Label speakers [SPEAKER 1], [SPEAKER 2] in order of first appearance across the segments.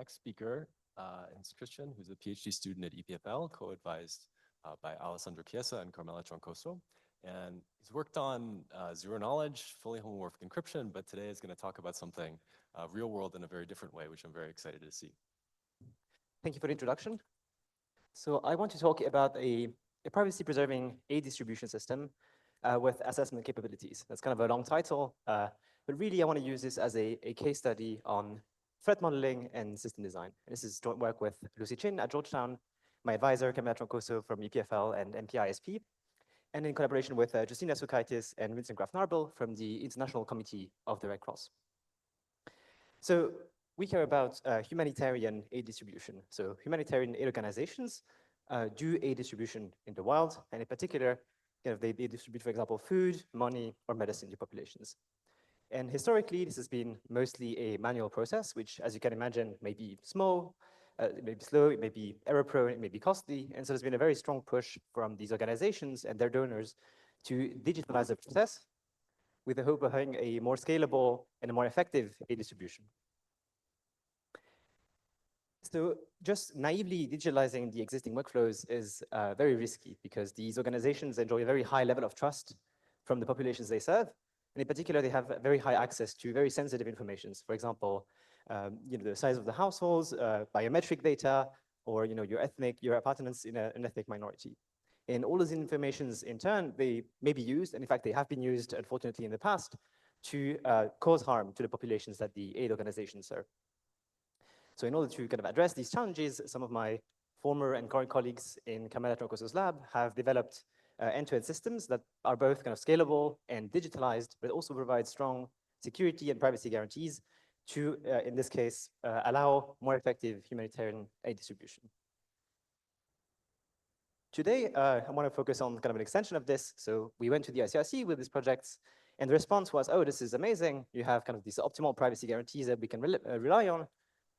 [SPEAKER 1] next speaker is Christian, who's a PhD student at EPFL, co-advised by Alessandro Chiesa and Carmela Troncoso. And he's worked on zero knowledge, fully homomorphic encryption, but today is going to talk about something real world in a very different way, which I'm very excited to see.
[SPEAKER 2] Thank you for the introduction. So I want to talk about a privacy-preserving A distribution system with assessment capabilities. That's kind of a long title, but really I want to use this as a case study on threat modeling and system design. And this is joint work with Lucy Chin at Georgetown, my advisor, Carmela Troncoso from EPFL and MPISP, and in collaboration with Justina Sukaitis and Vincent Graf-Narbel from the International Committee of the Red Cross. So we care about humanitarian aid distribution. So humanitarian aid organizations do aid distribution in the wild, and in particular, they distribute, for example, food, money, or medicine to populations. And historically, this has been mostly a manual process, which, as you can imagine, may be small, it may be slow, it may be error-prone, it may be costly. And so there's been a very strong push from these organizations and their donors to digitalize the process with the hope of having a more scalable and a more effective aid distribution. So just naively digitalizing the existing workflows is very risky because these organizations enjoy a very high level of trust from the populations they serve. And in particular, they have very high access to very sensitive information. For example, the size of the households, biometric data, or your appartenance in an ethnic minority. And all those informations, in turn, they may be used, and in fact, they have been used, unfortunately, in the past, to cause harm to the populations that the aid organizations serve. So in order to kind of address these challenges, some of my former and current colleagues in Carmela Troncoso's lab have developed end-to-end systems that are both kind of scalable and digitalized, but also provide strong security and privacy guarantees to, in this case, allow more effective humanitarian aid distribution. Today, I want to focus on kind of an extension of this. So we went to the ICRC with these projects, and the response was, oh, this is amazing. You have kind of these optimal privacy guarantees that we can rely on.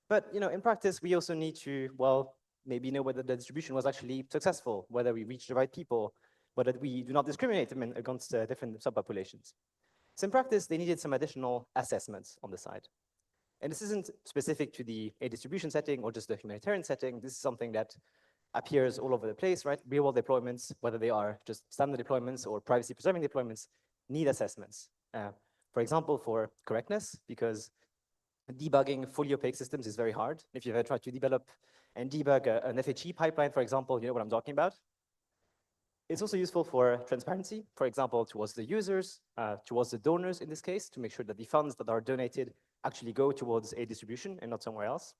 [SPEAKER 2] But in practice, we also need to, well, maybe know whether the distribution was actually successful, whether we reach the right people, whether we do not discriminate against different subpopulations. So in practice, they needed some additional assessments on the side. And this isn't specific to the aid distribution setting or just the humanitarian setting. This is something that appears all over the place, right? Real-world deployments, whether they are just standard deployments or privacy-preserving deployments, need assessments. For example, for correctness, because debugging fully opaque systems is very hard. If you've ever tried to develop and debug an FHE pipeline, for example, you know what I'm talking about. It's also useful for transparency, for example, towards the users, towards the donors in this case, to make sure that the funds that are donated actually go towards aid distribution and not somewhere else.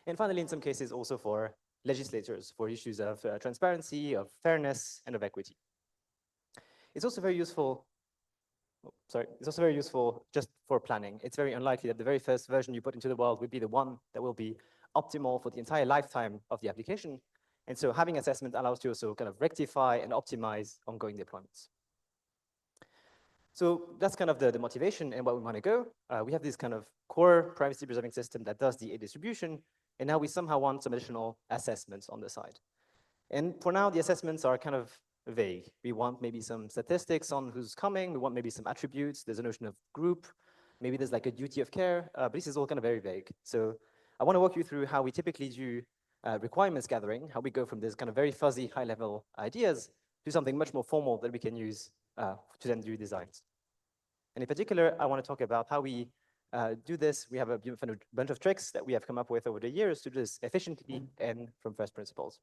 [SPEAKER 2] And finally, in some cases, also for legislators, for issues of transparency, of fairness, and of equity. It's also very useful just for planning. It's very unlikely that the very first version you put into the world would be the one that will be optimal for the entire lifetime of the application. And so having assessment allows you also kind of rectify and optimize ongoing deployments. So that's kind of the motivation and where we want to go. We have this kind of core privacy preserving system that does the aid distribution. And now we somehow want some additional assessments on the side. And for now, the assessments are kind of vague. We want maybe some statistics on who's coming. We want maybe some attributes. There's a notion of group. Maybe there's like a duty of care. But this is all kind of very vague. So I want to walk you through how we typically do requirements gathering, how we go from this kind of very fuzzy high-level ideas to something much more formal that we can use to then do designs. And in particular, I want to talk about how we do this. We have a bunch of tricks that we have come up with over the years to do this efficiently and from first principles.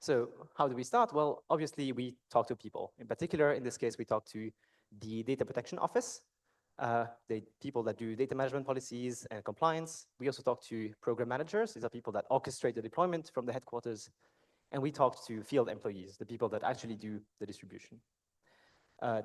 [SPEAKER 2] So how do we start? Well, obviously, we talk to people. In particular, in this case, we talk to the Data Protection Office, the people that do data management policies and compliance. We also talk to program managers. These are people that orchestrate the deployment from the headquarters. And we talk to field employees, the people that actually do the distribution.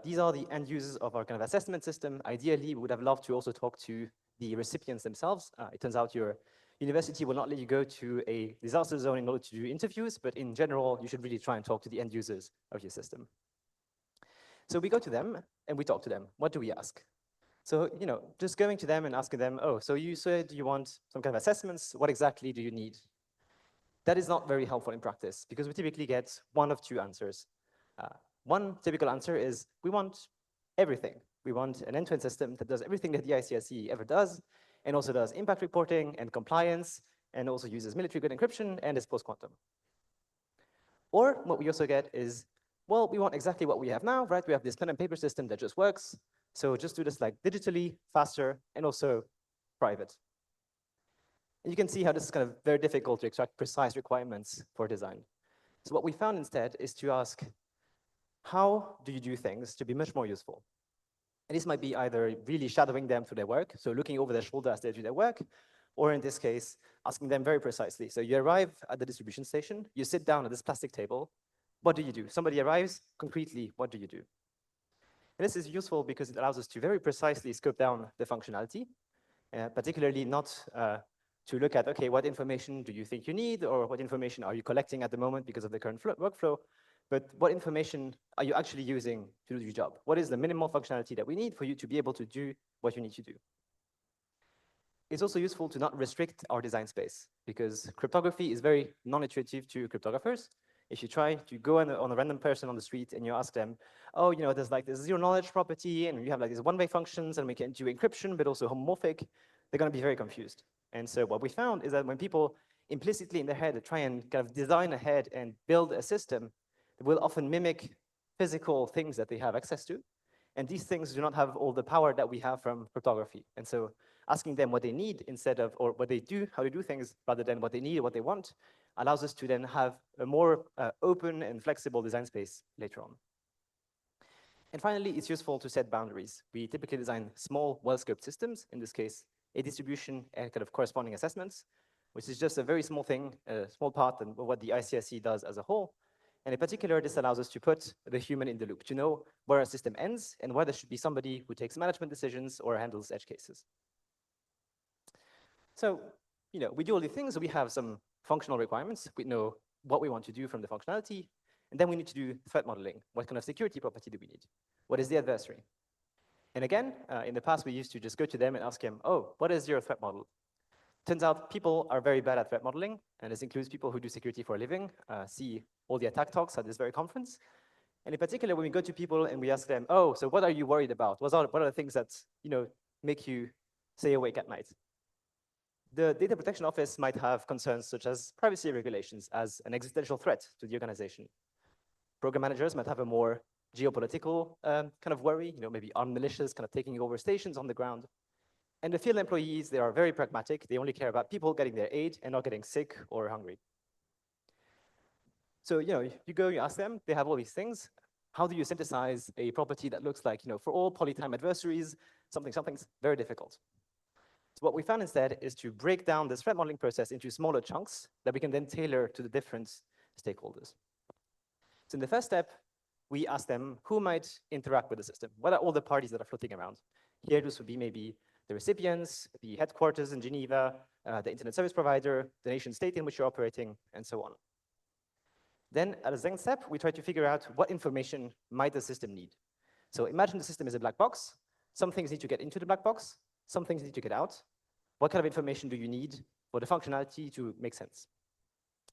[SPEAKER 2] These are the end users of our kind of assessment system. Ideally, we would have loved to also talk to the recipients themselves. It turns out your university will not let you go to a disaster zone in order to do interviews, but in general, you should really try and talk to the end users of your system. So we go to them and we talk to them. What do we ask? So, just going to them and asking them, oh, so you said you want some kind of assessments. What exactly do you need? That is not very helpful in practice because we typically get one of two answers. One typical answer is we want everything. We want an end-to-end system that does everything that the ICRC ever does, and also does impact reporting and compliance, and also uses military-grade encryption and is post-quantum. Or what we also get is, well, we want exactly what we have now, right? We have this pen and paper system that just works. So just do this like digitally, faster, and also private. And you can see how this is kind of very difficult to extract precise requirements for design. So what we found instead is to ask, how do you do things to be much more useful? And this might be either really shadowing them through their work, so looking over their shoulder as they do their work, or in this case, asking them very precisely. So you arrive at the distribution station, you sit down at this plastic table, what do you do? Somebody arrives, concretely, what do you do? And this is useful because it allows us to very precisely scope down the functionality, particularly not to look at, okay, what information do you think you need, or what information are you collecting at the moment because of the current workflow, but what information are you actually using to do your job? What is the minimal functionality that we need for you to be able to do what you need to do? It's also useful to not restrict our design space, because cryptography is very non-intuitive to cryptographers. If you try to go on a random person on the street and you ask them, oh, you know, there's like this zero knowledge property, and you have like these one-way functions, and we can do encryption, but also homomorphic, they're going to be very confused. And so what we found is that when people implicitly in their head try and kind of design ahead and build a system, they will often mimic physical things that they have access to. And these things do not have all the power that we have from cryptography. And so asking them what they need instead of, or what they do, how to do things, rather than what they need or what they want, allows us to then have a more open and flexible design space later on. And finally, it's useful to set boundaries. We typically design small, well-scoped systems, in this case, a distribution and kind of corresponding assessments, which is just a very small thing, a small part of what the ICSC does as a whole. And in particular, this allows us to put the human in the loop, to know where a system ends and where there should be somebody who takes management decisions or handles edge cases. So, you know, we do all these things. We have some functional requirements. We know what we want to do from the functionality. And then we need to do threat modeling. What kind of security property do we need? What is the adversary? And again, in the past, we used to just go to them and ask them, oh, what is your threat model? Turns out people are very bad at threat modeling, and this includes people who do security for a living, see all the attack talks at this very conference. And in particular, when we go to people and we ask them, oh, so what are you worried about? What are the things that, you know, make you stay awake at night? The Data Protection Office might have concerns such as privacy regulations as an existential threat to the organization. Program managers might have a more geopolitical kind of worry, you know, maybe armed militias kind of taking over stations on the ground. And the field employees, they are very pragmatic. They only care about people getting their aid and not getting sick or hungry. So, you know, you go, you ask them, they have all these things. How do you synthesize a property that looks like, you know, for all polytime adversaries, something's very difficult. So what we found instead is to break down this threat modeling process into smaller chunks that we can then tailor to the different stakeholders. So in the first step, we ask them who might interact with the system. What are all the parties that are floating around? Here, this would be maybe the recipients, the headquarters in Geneva, the internet service provider, the nation state in which you're operating, and so on. Then at the second step, we try to figure out what information might the system need. So imagine the system is a black box. Some things need to get into the black box. Some things need to get out. What kind of information do you need for the functionality to make sense?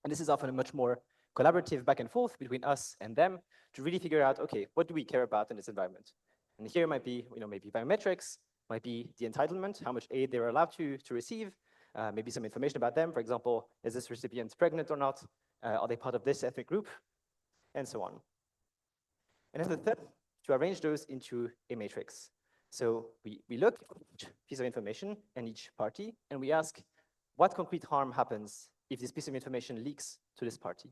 [SPEAKER 2] And this is often a much more collaborative back and forth between us and them to really figure out, okay, what do we care about in this environment? And here might be, you know, maybe biometrics, might be the entitlement, how much aid they're allowed to receive, maybe some information about them. For example, is this recipient pregnant or not? Are they part of this ethnic group? And so on. And then the third, to arrange those into a matrix. So we look at each piece of information and each party, and we ask, what concrete harm happens if this piece of information leaks to this party?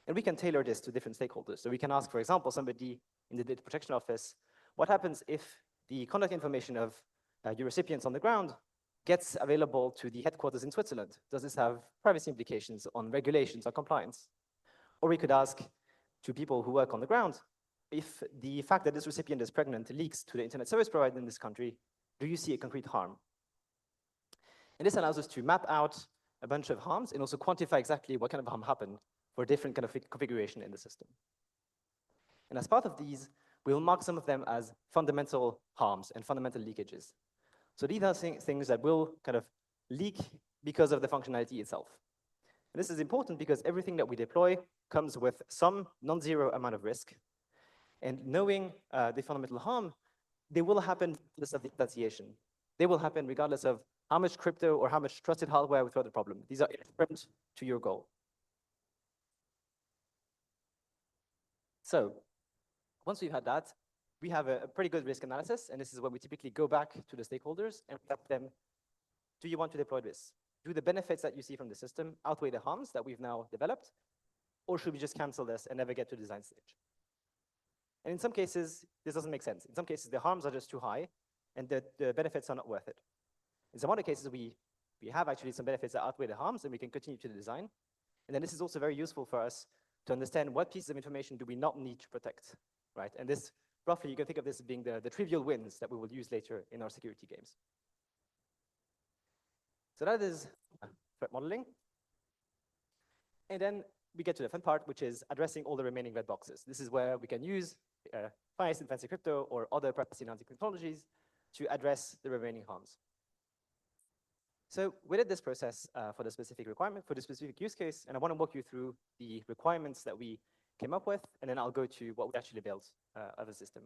[SPEAKER 2] And we can tailor this to different stakeholders. So we can ask, for example, somebody in the Data Protection Office, what happens if the contact information of your recipients on the ground gets available to the headquarters in Switzerland? Does this have privacy implications on regulations or compliance? Or we could ask to people who work on the ground, if the fact that this recipient is pregnant leaks to the internet service provider in this country, do you see a concrete harm? And this allows us to map out a bunch of harms and also quantify exactly what kind of harm happened for different kind of configuration in the system. And as part of these, we'll mark some of them as fundamental harms and fundamental leakages. So these are things that will kind of leak because of the functionality itself. And this is important because everything that we deploy comes with some non-zero amount of risk. And knowing the fundamental harm, they will happen regardless of the instantiation. They will happen regardless of how much crypto or how much trusted hardware we throw at the problem. These are indifferent to your goal. So once we've had that, we have a pretty good risk analysis, and this is when we typically go back to the stakeholders and ask them, do you want to deploy this? Do the benefits that you see from the system outweigh the harms that we've now developed? Or should we just cancel this and never get to the design stage? And in some cases, this doesn't make sense. In some cases, the harms are just too high, and the benefits are not worth it. In some other cases, we have actually some benefits that outweigh the harms, and we can continue to the design. And then this is also very useful for us to understand what pieces of information do we not need to protect, right? And this, roughly, you can think of this as being the trivial wins that we will use later in our security games. So that is threat modeling. And then we get to the fun part, which is addressing all the remaining red boxes. This is where we can use finance and fancy crypto or other privacy-enhancing technologies to address the remaining harms. So we did this process for the specific requirement, for the specific use case, and I want to walk you through the requirements that we came up with, and then I'll go to what we actually built of the system.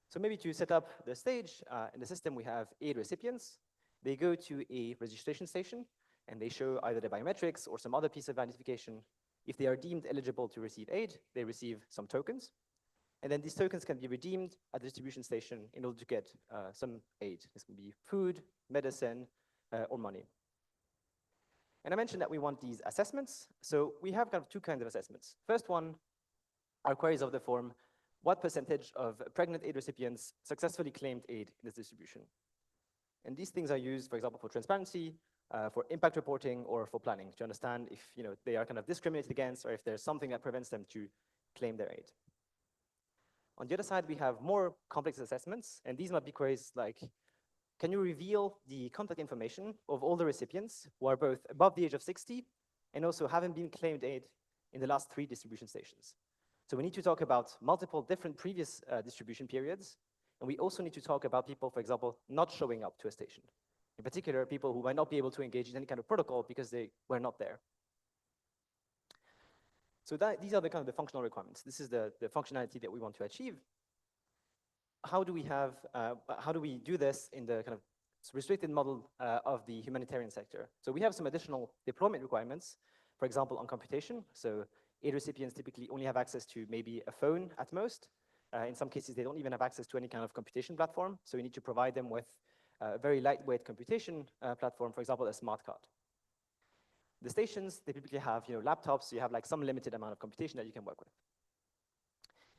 [SPEAKER 2] So maybe to set up the stage, in the system we have aid recipients. They go to a registration station, and they show either the biometrics or some other piece of identification. If they are deemed eligible to receive aid, they receive some tokens. And then these tokens can be redeemed at the distribution station in order to get some aid. This can be food, medicine, or money. And I mentioned that we want these assessments. So we have kind of two kinds of assessments. First one are queries of the form, what percentage of pregnant aid recipients successfully claimed aid in this distribution? And these things are used, for example, for transparency, for impact reporting, or for planning to understand if they are kind of discriminated against or if there's something that prevents them to claim their aid. On the other side, we have more complex assessments, and these might be queries like, can you reveal the contact information of all the recipients who are both above the age of 60 and also haven't been claimed aid in the last 3 distribution stations? So we need to talk about multiple different previous distribution periods, and we also need to talk about people, for example, not showing up to a station. In particular, people who might not be able to engage in any kind of protocol because they were not there. So these are the kind of the functional requirements. This is the functionality that we want to achieve. How do we do this in the kind of restricted model of the humanitarian sector? So we have some additional deployment requirements, for example, on computation. So aid recipients typically only have access to maybe a phone at most. In some cases, they don't even have access to any kind of computation platform. So we need to provide them with a very lightweight computation platform, for example, a smart card. The stations, they typically have laptops, so you have like some limited amount of computation that you can work with.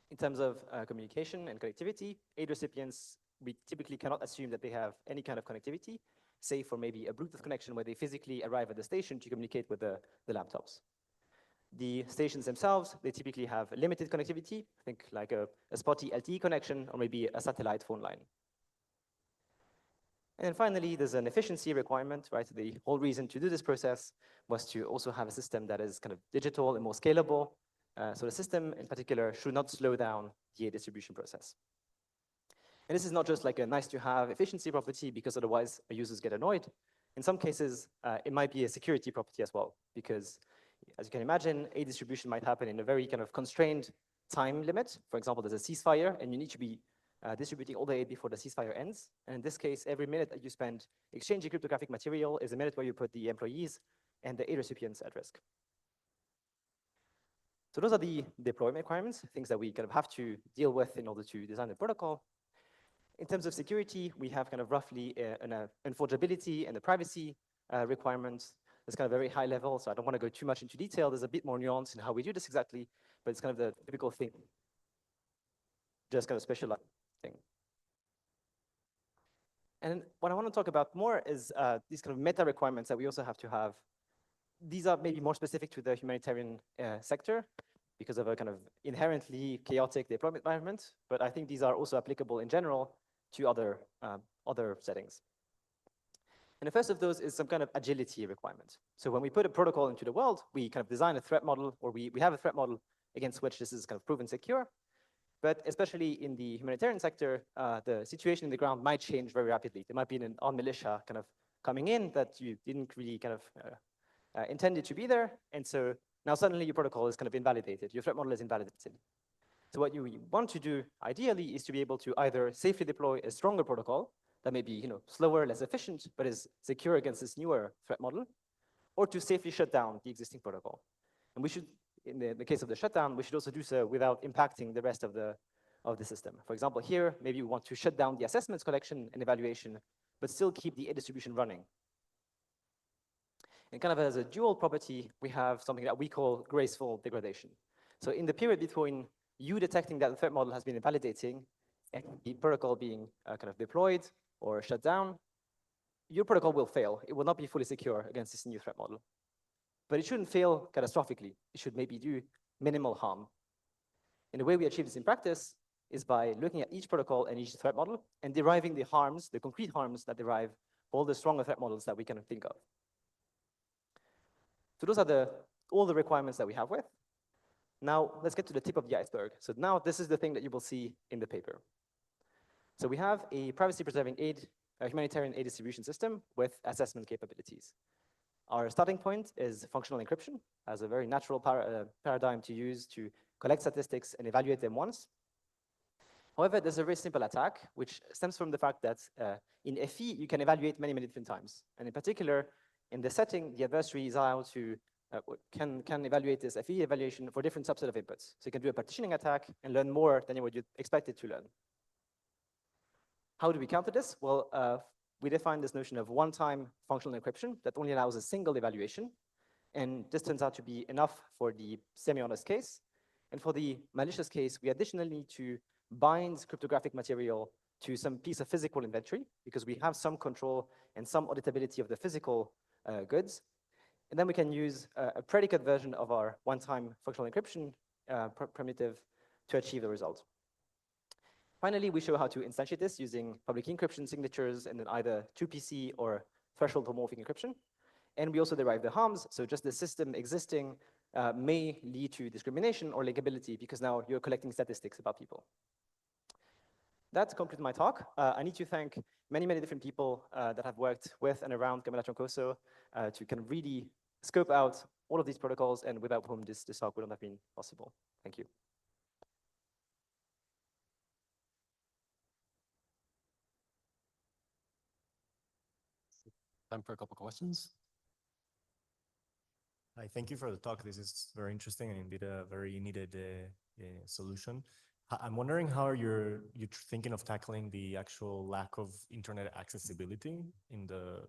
[SPEAKER 2] In terms of communication and connectivity, aid recipients, we typically cannot assume that they have any kind of connectivity, save for maybe a Bluetooth connection where they physically arrive at the station to communicate with the laptops. The stations themselves, they typically have limited connectivity, think like a spotty LTE connection or maybe a satellite phone line. And then finally, there's an efficiency requirement, right? The whole reason to do this process was to also have a system that is kind of digital and more scalable. So the system in particular should not slow down the distribution process. And this is not just like a nice to have efficiency property because otherwise users get annoyed. In some cases, it might be a security property as well, because as you can imagine, aid distribution might happen in a very kind of constrained time limit. For example, there's a ceasefire and you need to be distributing all the aid before the ceasefire ends. And in this case, every minute that you spend exchanging cryptographic material is a minute where you put the employees and the aid recipients at risk. So those are the deployment requirements, things that we kind of have to deal with in order to design the protocol. In terms of security, we have kind of roughly an enforceability and the privacy requirements. It's kind of very high level, so I don't want to go too much into detail. There's a bit more nuance in how we do this exactly, but it's kind of the typical thing, just kind of specialized thing. And what I want to talk about more is these kind of meta requirements that we also have to have. These are maybe more specific to the humanitarian sector because of a kind of inherently chaotic deployment environment, but I think these are also applicable in general to other settings. And the first of those is some kind of agility requirement. So when we put a protocol into the world, we kind of design a threat model, or we have a threat model against which this is kind of proven secure. But especially in the humanitarian sector, the situation in the ground might change very rapidly. There might be an armed militia kind of coming in that you didn't really kind of intended to be there. And so now suddenly your protocol is kind of invalidated. Your threat model is invalidated. So what you want to do ideally is to be able to either safely deploy a stronger protocol that may be slower, less efficient, but is secure against this newer threat model, or to safely shut down the existing protocol. And we should, in the case of the shutdown, we should also do so without impacting the rest of the system. For example, here, maybe we want to shut down the assessments collection and evaluation, but still keep the A distribution running. And kind of as a dual property, we have something that we call graceful degradation. So in the period between you detecting that the threat model has been invalidating and the protocol being kind of deployed or shut down, your protocol will fail. It will not be fully secure against this new threat model. But it shouldn't fail catastrophically. It should maybe do minimal harm. And the way we achieve this in practice is by looking at each protocol and each threat model and deriving the harms, the concrete harms that derive all the stronger threat models that we can think of. So those are all the requirements that we have with. Now, let's get to the tip of the iceberg. So now this is the thing that you will see in the paper. So we have a privacy-preserving humanitarian aid distribution system with assessment capabilities. Our starting point is functional encryption as a very natural paradigm to use to collect statistics and evaluate them once. However, there's a very simple attack, which stems from the fact that in FE, you can evaluate many, many different times. And in particular, in the setting, the adversary is allowed to can evaluate this FE evaluation for different subset of inputs. So you can do a partitioning attack and learn more than what you'd expected to learn. How do we counter this? Well, we define this notion of one-time functional encryption that only allows a single evaluation. And this turns out to be enough for the semi-honest case. And for the malicious case, we additionally need to bind cryptographic material to some piece of physical inventory because we have some control and some auditability of the physical goods. And then we can use a predicate version of our one-time functional encryption primitive to achieve the result. Finally, we show how to instantiate this using public key encryption signatures and then either 2PC or threshold homomorphic encryption. And we also derive the harms. So just the system existing may lead to discrimination or linkability because now you're collecting statistics about people. That concludes my talk. I need to thank many, many different people that have worked with and around Camilla Troncoso to kind of really scope out all of these protocols and without whom this talk wouldn't have been possible. Thank you.
[SPEAKER 1] Time for a couple questions.
[SPEAKER 3] Hi, thank you for the talk. This is very interesting and indeed a very needed solution. I'm wondering how you're thinking of tackling the actual lack of internet accessibility in the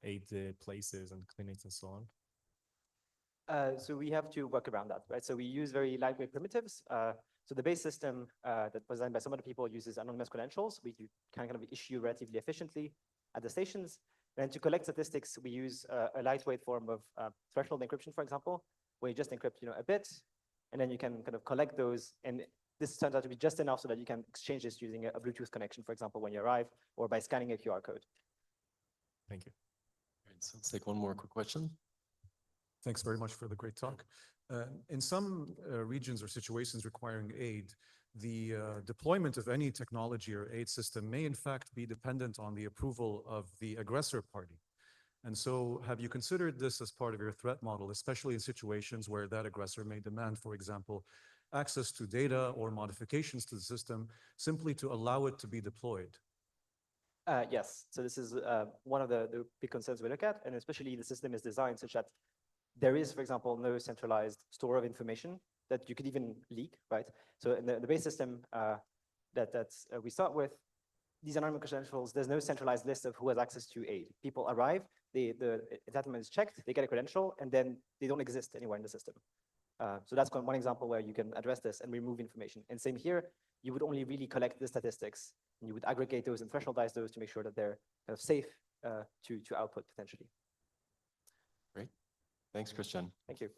[SPEAKER 3] aid places and clinics and so on.
[SPEAKER 2] So we have to work around that, right? So we use very lightweight primitives. So the base system that was designed by some other people uses anonymous credentials. We can kind of issue relatively efficiently at the stations. And to collect statistics, we use a lightweight form of threshold encryption, for example, where you just encrypt a bit, and then you can kind of collect those. And this turns out to be just enough so that you can exchange this using a Bluetooth connection, for example, when you arrive, or by scanning a QR code.
[SPEAKER 3] Thank you.
[SPEAKER 1] Great. So let's take one more quick question.
[SPEAKER 4] Thanks very much for the great talk. In some regions or situations requiring aid, the deployment of any technology or aid system may in fact be dependent on the approval of the aggressor party. And so have you considered this as part of your threat model, especially in situations where that aggressor may demand, for example, access to data or modifications to the system simply to allow it to be deployed?
[SPEAKER 2] Yes, so this is one of the big concerns we look at, and especially the system is designed such that there is, for example, no centralized store of information that you could even leak, right? So in the base system that we start with, these anonymous credentials, there's no centralized list of who has access to aid. People arrive, the entitlement is checked, they get a credential, and then they don't exist anywhere in the system. So that's one example where you can address this and remove information. And same here, you would only really collect the statistics, and you would aggregate those and thresholdize those to make sure that they're kind of safe to output potentially.
[SPEAKER 1] Great. Thanks, Christian.
[SPEAKER 2] Thank you.